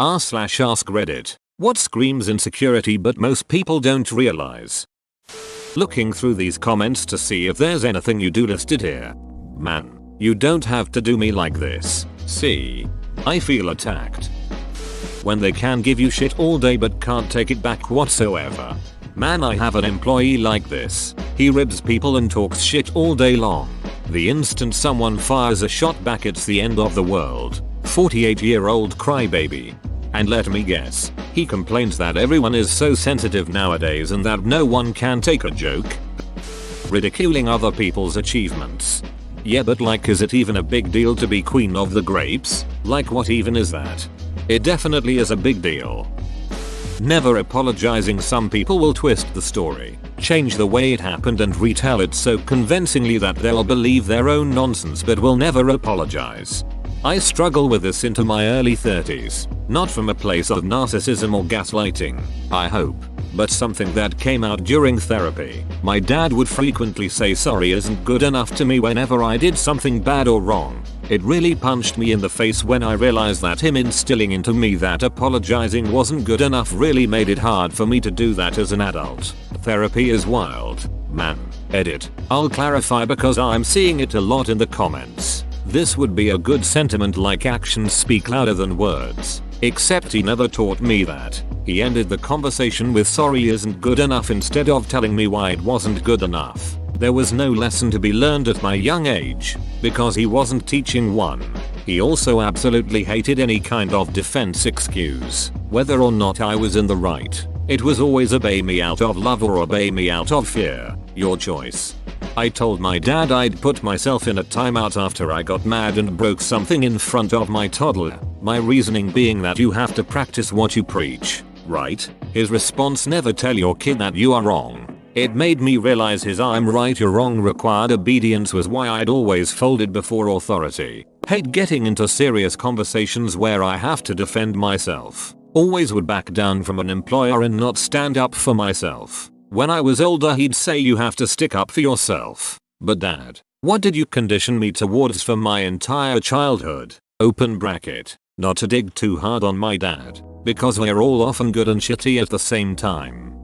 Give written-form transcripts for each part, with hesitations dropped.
r/ask Reddit. What screams insecurity but most people don't realize? Looking through these comments to see if there's anything you do listed here. Man, you don't have to do me like this. See? I feel attacked. When they can give you shit all day but can't take it back whatsoever. Man, I have an employee like this. He ribs people and talks shit all day long. The instant someone fires a shot back, it's the end of the world. 48-year-old crybaby. And let me guess, he complains that everyone is so sensitive nowadays and that no one can take a joke. Ridiculing other people's achievements. Yeah, but like, is it even a big deal to be queen of the grapes? Like, what even is that? It definitely is a big deal. Never apologizing. Some people will twist the story, change the way it happened and retell it so convincingly that they'll believe their own nonsense but will never apologize. I struggle with this into my early 30s, not from a place of narcissism or gaslighting, I hope, but something that came out during therapy. My dad would frequently say sorry isn't good enough to me whenever I did something bad or wrong. It really punched me in the face when I realized that him instilling into me that apologizing wasn't good enough really made it hard for me to do that as an adult. Therapy is wild, man. Edit. I'll clarify because I'm seeing it a lot in the comments. This would be a good sentiment, like actions speak louder than words. Except he never taught me that. He ended the conversation with sorry isn't good enough instead of telling me why it wasn't good enough. There was no lesson to be learned at my young age, because he wasn't teaching one. He also absolutely hated any kind of defense excuse, whether or not I was in the right. It was always obey me out of love or obey me out of fear, your choice. I told my dad I'd put myself in a timeout after I got mad and broke something in front of my toddler, my reasoning being that you have to practice what you preach, right? His response, never tell your kid that you are wrong. It made me realize his I'm right you're wrong required obedience was why I'd always folded before authority. Hate getting into serious conversations where I have to defend myself. Always would back down from an employer and not stand up for myself. When I was older he'd say you have to stick up for yourself. But dad, what did you condition me towards for my entire childhood? Open bracket. Not to dig too hard on my dad, because we're all often good and shitty at the same time.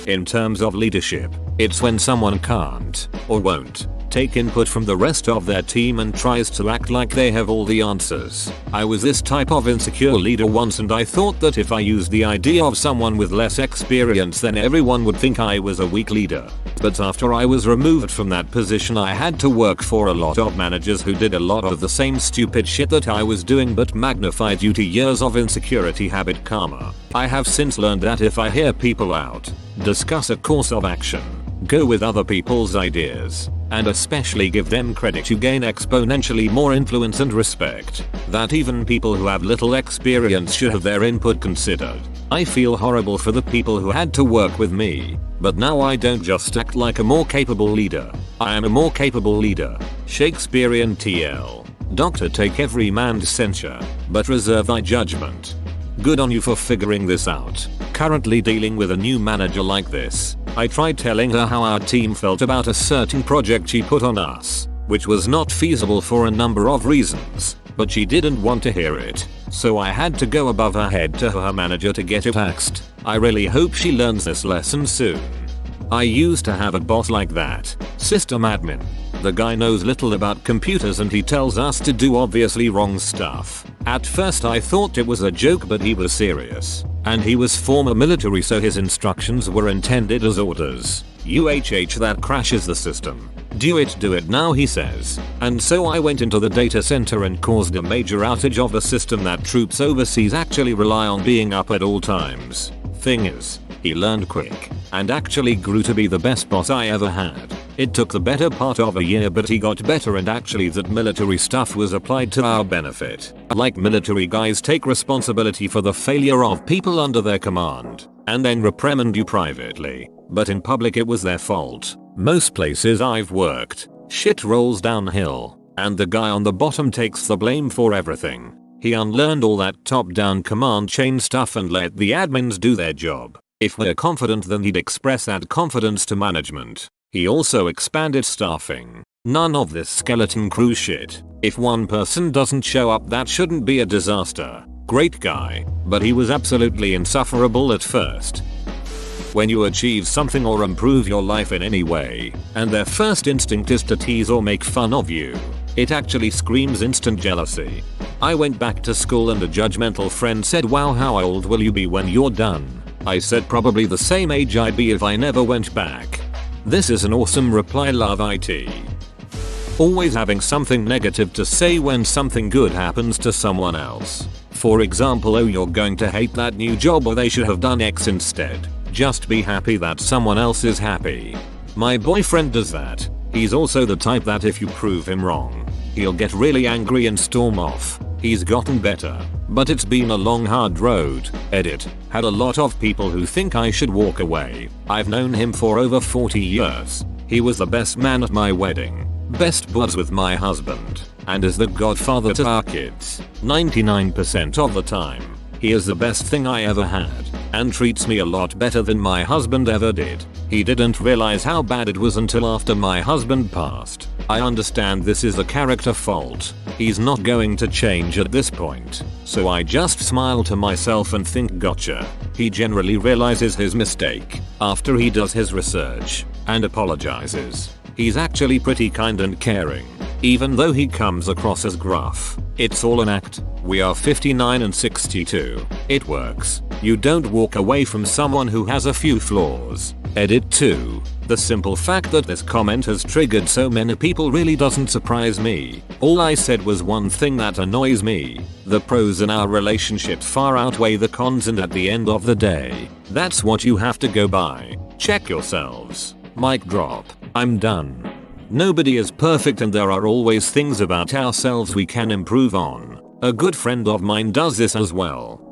In terms of leadership, it's when someone can't, or won't, take input from the rest of their team and tries to act like they have all the answers. I was this type of insecure leader once, and I thought that if I used the idea of someone with less experience then everyone would think I was a weak leader. But after I was removed from that position I had to work for a lot of managers who did a lot of the same stupid shit that I was doing but magnified due to years of insecurity habit karma. I have since learned that if I hear people out, discuss a course of action, go with other people's ideas, and especially give them credit, you gain exponentially more influence and respect. That even people who have little experience should have their input considered. I feel horrible for the people who had to work with me, but now I don't just act like a more capable leader, I am a more capable leader. Shakespearean TL. Doctor, take every man's censure, but reserve thy judgment. Good on you for figuring this out. Currently dealing with a new manager like this. I tried telling her how our team felt about a certain project she put on us, which was not feasible for a number of reasons, but she didn't want to hear it. So I had to go above her head to her manager to get it axed. I really hope she learns this lesson soon. I used to have a boss like that. System admin. The guy knows little about computers and he tells us to do obviously wrong stuff. At first I thought it was a joke, but he was serious. And he was former military, so his instructions were intended as orders. That crashes the system. Do it now, he says. And so I went into the data center and caused a major outage of the system that troops overseas actually rely on being up at all times. Thing is, he learned quick, and actually grew to be the best boss I ever had. It took the better part of a year, but he got better, and actually that military stuff was applied to our benefit. Like, military guys take responsibility for the failure of people under their command, and then reprimand you privately, but in public it was their fault. Most places I've worked, shit rolls downhill, and the guy on the bottom takes the blame for everything. He unlearned all that top-down command chain stuff and let the admins do their job. If we're confident, then he'd express that confidence to management. He also expanded staffing. None of this skeleton crew shit. If one person doesn't show up, that shouldn't be a disaster. Great guy, but he was absolutely insufferable at first. When you achieve something or improve your life in any way, and their first instinct is to tease or make fun of you, it actually screams instant jealousy. I went back to school and a judgmental friend said, "Wow, how old will you be when you're done?" I said probably the same age I'd be if I never went back. This is an awesome reply, love it. Always having something negative to say when something good happens to someone else. For example, "Oh, you're going to hate that new job," or "They should have done X instead." Just be happy that someone else is happy. My boyfriend does that. He's also the type that if you prove him wrong, he'll get really angry and storm off. He's gotten better, but it's been a long hard road. Edit. Had a lot of people who think I should walk away. I've known him for over 40 years. He was the best man at my wedding, best buds with my husband, and is the godfather to our kids 99% of the time. He is the best thing I ever had, and treats me a lot better than my husband ever did. He didn't realize how bad it was until after my husband passed. I understand this is a character fault. He's not going to change at this point. So I just smile to myself and think, gotcha. He generally realizes his mistake after he does his research and apologizes. He's actually pretty kind and caring, even though he comes across as gruff. It's all an act. We are 59 and 62. It works. You don't walk away from someone who has a few flaws. Edit 2. The simple fact that this comment has triggered so many people really doesn't surprise me. All I said was one thing that annoys me. The pros in our relationship far outweigh the cons, and at the end of the day, that's what you have to go by. Check yourselves. Mic drop. I'm done. Nobody is perfect and there are always things about ourselves we can improve on. A good friend of mine does this as well.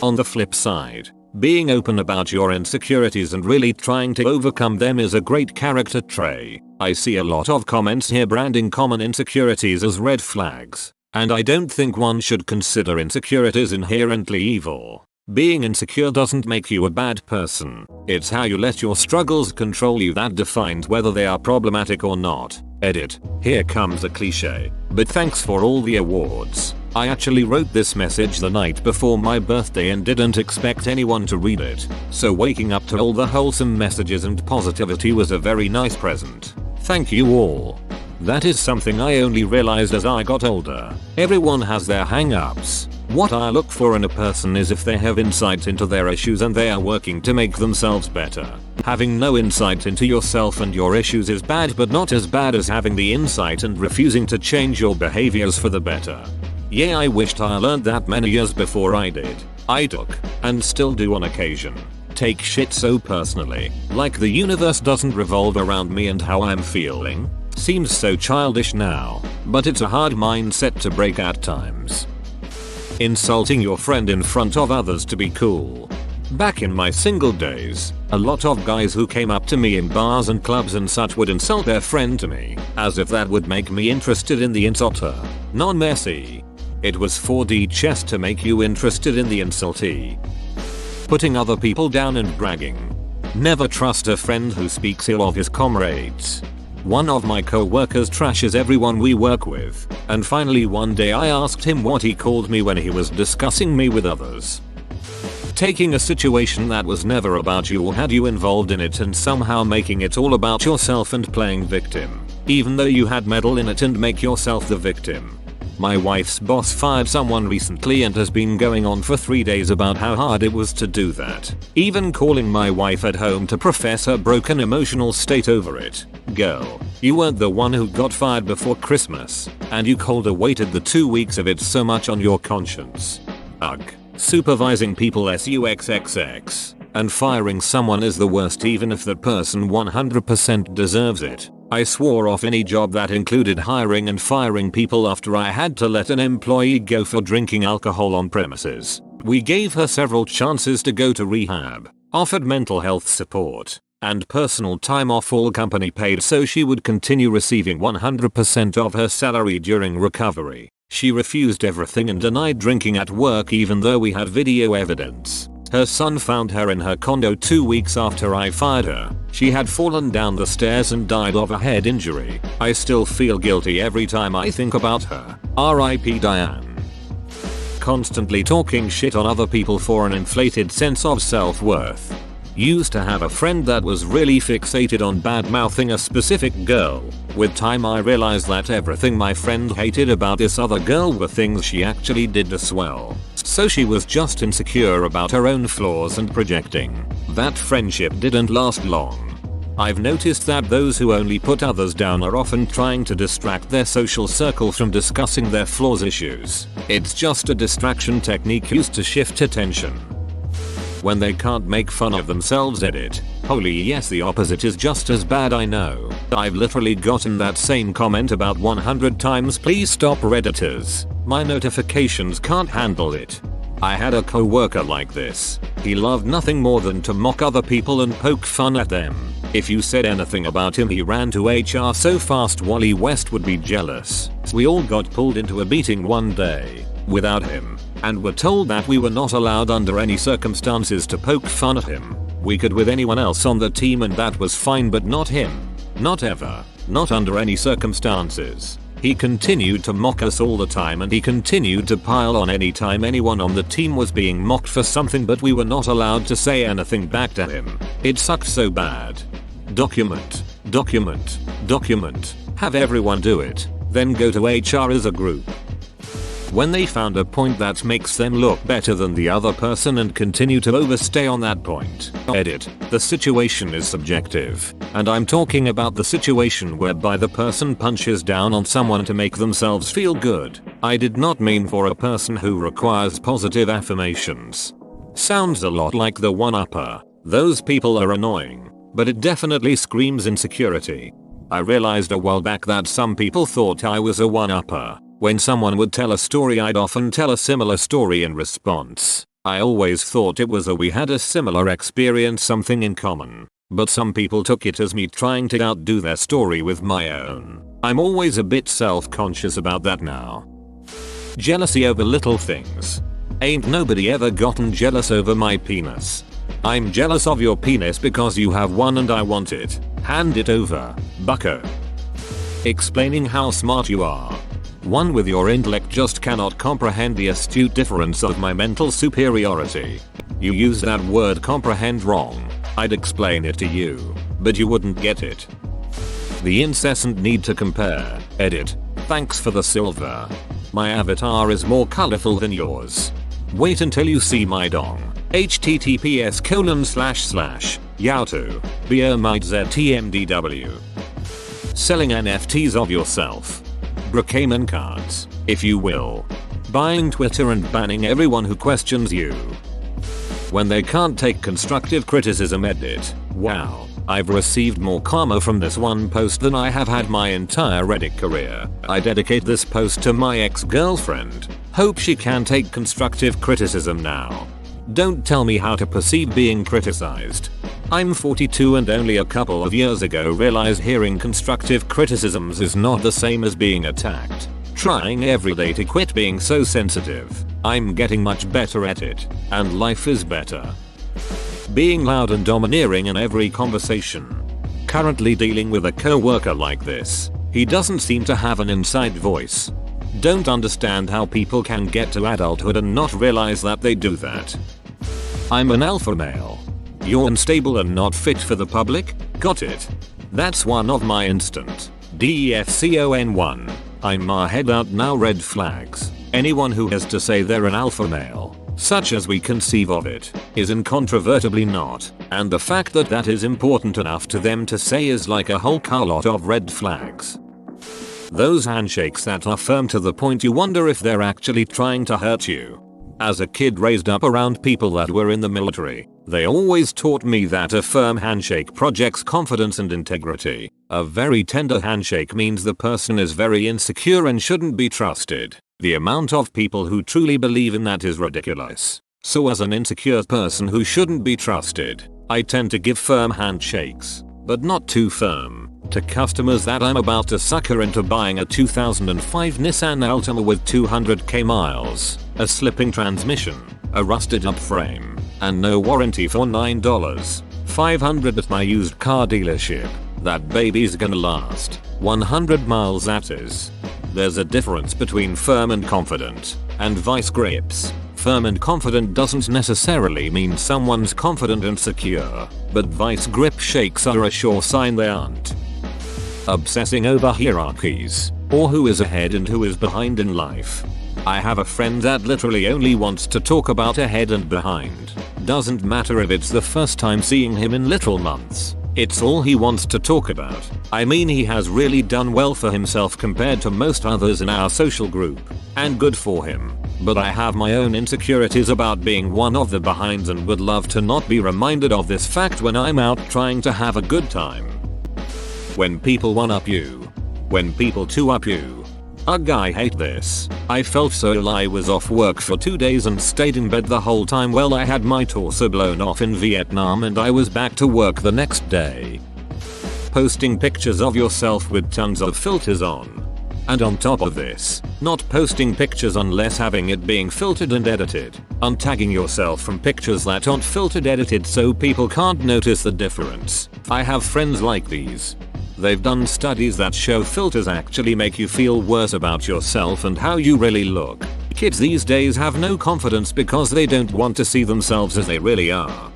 On the flip side, being open about your insecurities and really trying to overcome them is a great character trait. I see a lot of comments here branding common insecurities as red flags, and I don't think one should consider insecurities inherently evil. Being insecure doesn't make you a bad person. It's how you let your struggles control you that defines whether they are problematic or not. Edit. Here comes a cliche, but thanks for all the awards. I actually wrote this message the night before my birthday and didn't expect anyone to read it. So waking up to all the wholesome messages and positivity was a very nice present. Thank you all. That is something I only realized as I got older. Everyone has their hang-ups. What I look for in a person is if they have insight into their issues and they are working to make themselves better. Having no insight into yourself and your issues is bad, but not as bad as having the insight and refusing to change your behaviors for the better. Yeah, I wished I learned that many years before I did. I took, and still do on occasion, take shit so personally, like the universe doesn't revolve around me and how I'm feeling. Seems so childish now, but it's a hard mindset to break at times. Insulting your friend in front of others to be cool. Back in my single days, a lot of guys who came up to me in bars and clubs and such would insult their friend to me, as if that would make me interested in the insulter. Non-messy. It was 4D chess to make you interested in the insultee. Putting other people down and bragging. Never trust a friend who speaks ill of his comrades. One of my co-workers trashes everyone we work with, and finally one day I asked him what he called me when he was discussing me with others. Taking a situation that was never about you or had you involved in it and somehow making it all about yourself and playing victim, even though you had meddle in it, and make yourself the victim. My wife's boss fired someone recently and has been going on for 3 days about how hard it was to do that, even calling my wife at home to profess her broken emotional state over it. Girl, you weren't the one who got fired before Christmas, and you cold awaited the 2 weeks of it so much on your conscience. Ugh. Supervising people suxxx, and firing someone is the worst even if that person 100% deserves it. I swore off any job that included hiring and firing people after I had to let an employee go for drinking alcohol on premises. We gave her several chances to go to rehab, offered mental health support, and personal time off, all company paid, so she would continue receiving 100% of her salary during recovery. She refused everything and denied drinking at work even though we had video evidence. Her son found her in her condo 2 weeks after I fired her. She had fallen down the stairs and died of a head injury. I still feel guilty every time I think about her. R.I.P. Diane. constantly talking shit on other people for an inflated sense of self-worth. Used to have a friend that was really fixated on bad-mouthing a specific girl. With time I realized that everything my friend hated about this other girl were things she actually did as well. So she was just insecure about her own flaws and projecting. That friendship didn't last long. I've noticed that those who only put others down are often trying to distract their social circle from discussing their flaws issues. It's just a distraction technique used to shift attention. When they can't make fun of themselves, edit. Holy yes, the opposite is just as bad, I know. I've literally gotten that same comment about 100 times. Please stop, Redditors. My notifications can't handle it. I had a coworker like this. He loved nothing more than to mock other people and poke fun at them. If you said anything about him, he ran to HR so fast Wally West would be jealous. We all got pulled into a meeting one day without him and were told that we were not allowed under any circumstances to poke fun at him. We could with anyone else on the team and that was fine, but not him. Not ever. Not under any circumstances. He continued to mock us all the time and he continued to pile on anytime anyone on the team was being mocked for something, but we were not allowed to say anything back to him. It sucked so bad. Document. Document. Document. Have everyone do it. Then go to HR as a group. When they found a point that makes them look better than the other person and continue to overstay on that point. Edit. The situation is subjective. And I'm talking about the situation whereby the person punches down on someone to make themselves feel good. I did not mean for a person who requires positive affirmations. Sounds a lot like the one-upper. Those people are annoying. But it definitely screams insecurity. I realized a while back that some people thought I was a one-upper. When someone would tell a story, I'd often tell a similar story in response. I always thought it was we had a similar experience, something in common. But some people took it as me trying to outdo their story with my own. I'm always a bit self-conscious about that now. Jealousy over little things. Ain't nobody ever gotten jealous over my penis. I'm jealous of your penis because you have one and I want it. Hand it over, bucko. Explaining how smart you are. One with your intellect just cannot comprehend the astute difference of my mental superiority. You use that word comprehend wrong. I'd explain it to you, but you wouldn't get it. The incessant need to compare. Edit. Thanks for the silver. My avatar is more colorful than yours. Wait until you see my dong. https://yautu beermideztmdw. Selling NFTs of yourself. Brookhaven cards, if you will. Buying Twitter and banning everyone who questions you. When they can't take constructive criticism. Edit. Wow, I've received more karma from this one post than I have had my entire Reddit career. I dedicate this post to my ex-girlfriend. Hope she can take constructive criticism now. Don't tell me how to perceive being criticized. I'm 42 and only a couple of years ago realized hearing constructive criticisms is not the same as being attacked. Trying every day to quit being so sensitive. I'm getting much better at it, and life is better. Being loud and domineering in every conversation. Currently dealing with a coworker like this. He doesn't seem to have an inside voice. Don't understand how people can get to adulthood and not realize that they do that. I'm an alpha male. You're unstable and not fit for the public? Got it. That's one of my instant. DEFCON1. I'm my head out now. Red flags. Anyone who has to say they're an alpha male, such as we conceive of it, is incontrovertibly not. And the fact that that is important enough to them to say is like a whole car lot of red flags. Those handshakes that are firm to the point you wonder if they're actually trying to hurt you. As a kid raised up around people that were in the military, they always taught me that a firm handshake projects confidence and integrity. A very tender handshake means the person is very insecure and shouldn't be trusted. The amount of people who truly believe in that is ridiculous. So as an insecure person who shouldn't be trusted, I tend to give firm handshakes, but not too firm, to customers that I'm about to sucker into buying a 2005 Nissan Altima with 200k miles, a slipping transmission, a rusted up frame, and no warranty for $9.500 at my used car dealership. That baby's gonna last 100 miles, that is. There's a difference between firm and confident. And vice grips. Firm and confident doesn't necessarily mean someone's confident and secure, but vice grip shakes are a sure sign they aren't. Obsessing over hierarchies, or who is ahead and who is behind in life. I have a friend that literally only wants to talk about ahead and behind. Doesn't matter if it's the first time seeing him in literal months. It's all he wants to talk about. I mean, he has really done well for himself compared to most others in our social group. And good for him. But I have my own insecurities about being one of the behinds and would love to not be reminded of this fact when I'm out trying to have a good time. When people one-up you. When people two-up you. Ugh, I hate this. I felt so ill. I was off work for 2 days and stayed in bed the whole time while I had my torso blown off in Vietnam, and I was back to work the next day. Posting pictures of yourself with tons of filters on. And on top of this, not posting pictures unless having it being filtered and edited. Untagging yourself from pictures that aren't filtered edited so people can't notice the difference. I have friends like these. They've done studies that show filters actually make you feel worse about yourself and how you really look. Kids these days have no confidence because they don't want to see themselves as they really are.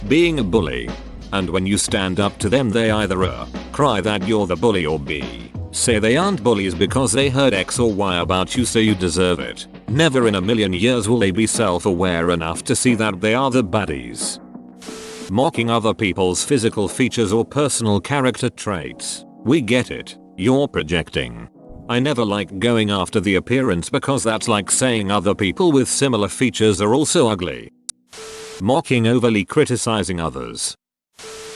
Being a bully. And when you stand up to them, they either A, cry that you're the bully, or B, say they aren't bullies because they heard X or Y about you so you deserve it. Never in a million years will they be self-aware enough to see that they are the baddies. Mocking other people's physical features or personal character traits. We get it. You're projecting. I never like going after the appearance because that's like saying other people with similar features are also ugly. Mocking, overly criticizing others.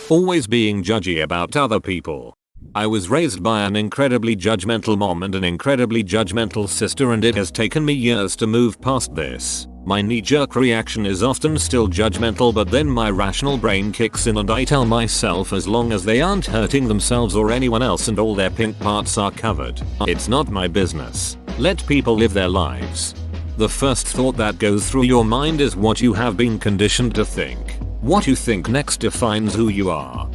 Always being judgy about other people. I was raised by an incredibly judgmental mom and an incredibly judgmental sister, and it has taken me years to move past this. My knee-jerk reaction is often still judgmental, but then my rational brain kicks in and I tell myself as long as they aren't hurting themselves or anyone else and all their pink parts are covered, it's not my business. Let people live their lives. The first thought that goes through your mind is what you have been conditioned to think. What you think next defines who you are.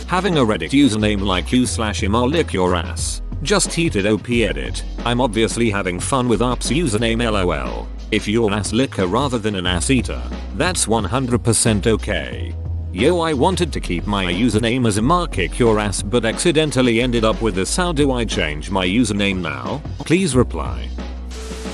Having a Reddit username like u/im I'll lick your ass. Just heated OP edit. I'm obviously having fun with ARP's username LOL. If you're an ass licker rather than an ass eater, that's 100% okay. Yo, I wanted to keep my username as kick your ass but accidentally ended up with this. How do I change my username now? Please reply.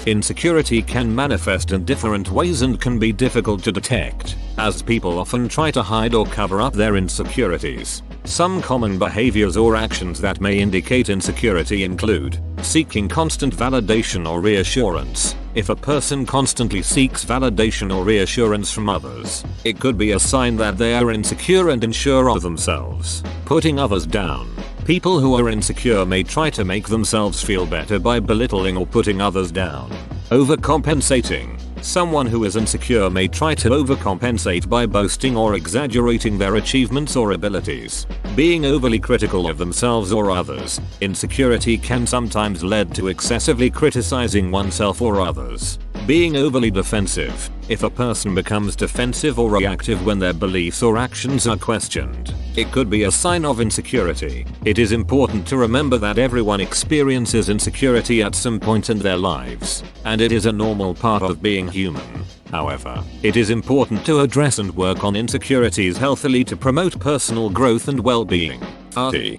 Insecurity can manifest in different ways and can be difficult to detect, as people often try to hide or cover up their insecurities. Some common behaviors or actions that may indicate insecurity include seeking constant validation or reassurance. If a person constantly seeks validation or reassurance from others, it could be a sign that they are insecure and unsure of themselves. Putting others down. People who are insecure may try to make themselves feel better by belittling or putting others down. Overcompensating. Someone who is insecure may try to overcompensate by boasting or exaggerating their achievements or abilities. Being overly critical of themselves or others. Insecurity can sometimes lead to excessively criticizing oneself or others. Being overly defensive. If a person becomes defensive or reactive when their beliefs or actions are questioned, it could be a sign of insecurity. It is important to remember that everyone experiences insecurity at some point in their lives, and it is a normal part of being human. However, it is important to address and work on insecurities healthily to promote personal growth and well-being. RT.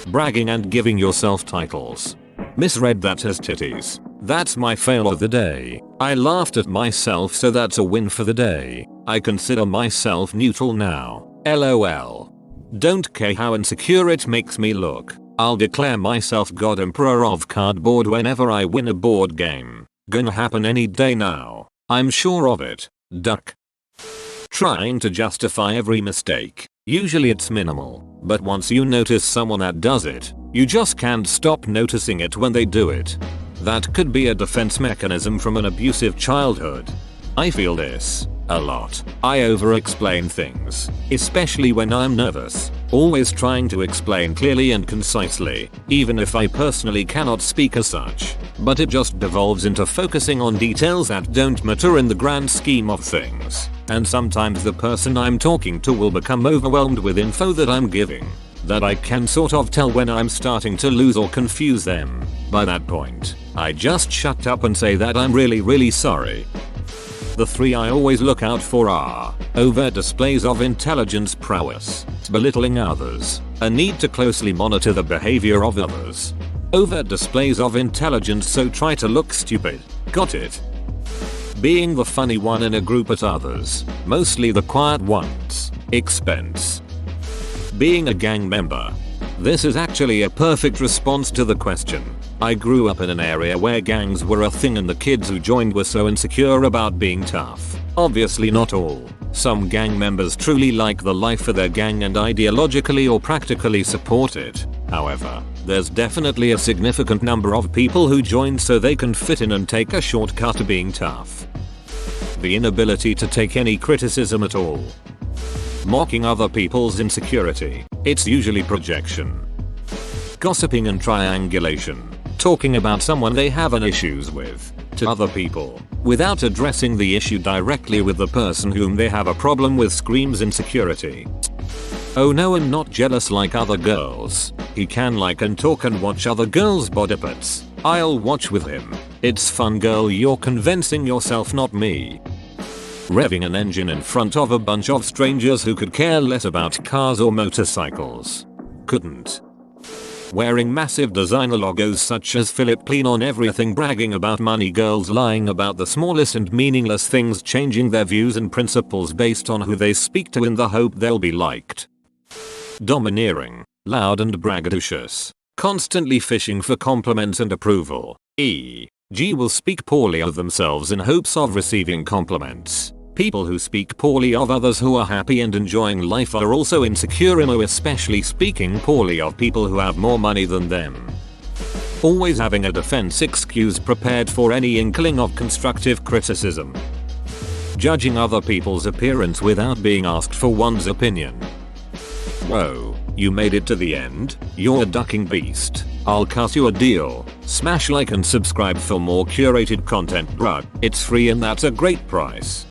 Bragging and giving yourself titles. Misread that as titties. That's my fail of the day. I laughed at myself, so that's a win for the day. I consider myself neutral now. LOL. Don't care how insecure it makes me look. I'll declare myself God Emperor of Cardboard whenever I win a board game. Gonna happen any day now. I'm sure of it. Duck. Trying to justify every mistake. Usually it's minimal, but once you notice someone that does it, you just can't stop noticing it when they do it. That could be a defense mechanism from an abusive childhood. I feel this a lot. I over-explain things, especially when I'm nervous, always trying to explain clearly and concisely, even if I personally cannot speak as such. But it just devolves into focusing on details that don't matter in the grand scheme of things, and sometimes the person I'm talking to will become overwhelmed with info that I'm giving, that I can sort of tell when I'm starting to lose or confuse them. By that point, I just shut up and say that I'm really sorry. The 3 I always look out for are overt displays of intelligence prowess, belittling others, a need to closely monitor the behavior of others. Overt displays of intelligence, so try to look stupid. Got it? Being the funny one in a group at others, mostly the quiet ones, expense. Being a gang member. This is actually a perfect response to the question. I grew up in an area where gangs were a thing and the kids who joined were so insecure about being tough. Obviously not all. Some gang members truly like the life of their gang and ideologically or practically support it. However, there's definitely a significant number of people who join so they can fit in and take a shortcut to being tough. The inability to take any criticism at all. Mocking other people's insecurity. It's usually projection. Gossiping and triangulation. Talking about someone they have an issues with to other people without addressing the issue directly with the person whom they have a problem with screams insecurity. Oh no, I'm not jealous like other girls. He can like and talk and watch other girls' body parts. I'll watch with him. It's fun, girl, you're convincing yourself, not me. Revving an engine in front of a bunch of strangers who could care less about cars or motorcycles. Couldn't. Wearing massive designer logos such as Philip Plein on everything, bragging about money, girls lying about the smallest and meaningless things, changing their views and principles based on who they speak to in the hope they'll be liked. Domineering, loud and braggadocious, constantly fishing for compliments and approval, e.g. will speak poorly of themselves in hopes of receiving compliments. People who speak poorly of others who are happy and enjoying life are also insecure, especially speaking poorly of people who have more money than them. Always having a defense excuse prepared for any inkling of constructive criticism. Judging other people's appearance without being asked for one's opinion. Whoa, you made it to the end? You're a ducking beast. I'll cut you a deal. Smash like and subscribe for more curated content, bruh. It's free and that's a great price.